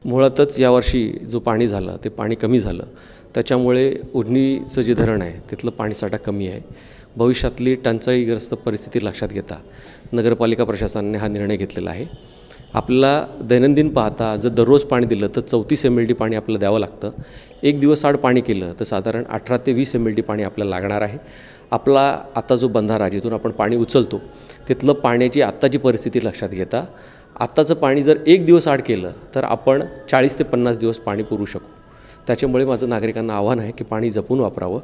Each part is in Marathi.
मुळातच यावर्षी जो पाणी झालं ते पाणी कमी झालं, त्याच्यामुळे उजनीचं जे धरण आहे तिथलं पाणीसाठा कमी आहे। भविष्यातली टंचाईग्रस्त परिस्थिती लक्षात घेता नगरपालिका प्रशासनाने हा निर्णय घेतलेला आहे। आपल्याला दैनंदिन पाहता जर दररोज पाणी दिलं तर 34 mld पाणी आपल्याला द्यावं लागतं। एक दिवस आड पाणी केलं तर साधारण 18 ते 20 mld पाणी आपल्याला लागणार आहे। आपला आता जो बंधारा जिथून आपण पाणी उचलतो तिथलं पाण्याची आत्ताची परिस्थिती लक्षात घेता आत्ताचं पाणी जर एक दिवस आड केलं तर आपण 40 ते 50 दिवस पाणी पुरवू शकू। त्याच्यामुळे माझं नागरिकांना आव्हान आहे की पाणी जपून वापरावं।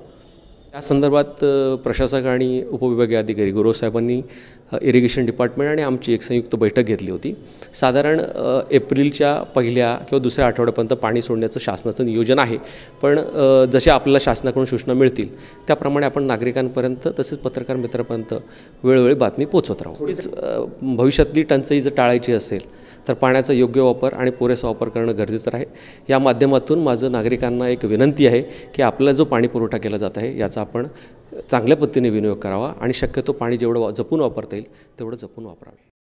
या संदर्भात प्रशासक आणि उपविभागीय अधिकारी गुरव साहेबांनी इरिगेशन डिपार्टमेंट आणि आमची एक संयुक्त बैठक घेतली होती। साधारण एप्रिलच्या पहिल्या किंवा दुसऱ्या आठवड्यापर्यंत पाणी सोडण्याचं शासनाचं नियोजन आहे, पण जसे आपल्याला शासनाकडून सूचना मिळतील त्याप्रमाणे आपण नागरिकांपर्यंत तसेच पत्रकार मित्रांपर्यंत वेळोवेळी बातमी पोहोचवत राहू। भविष्यातली टंचाई जर टाळायची असेल तर पाण्याचा योग्य वापर आणि पुरेसा वापर करणं गरजेचं आहे। या माध्यमातून माझं नागरिकांना एक विनंती आहे की आपला जो पाणी पुरवठा केला जात आहे याचा आपण चांगल्या पद्धतीने विनियोग करावा आणि शक्यतो पाणी जेवढं जपून वापरता येईल तेवढं जपून वापरावे।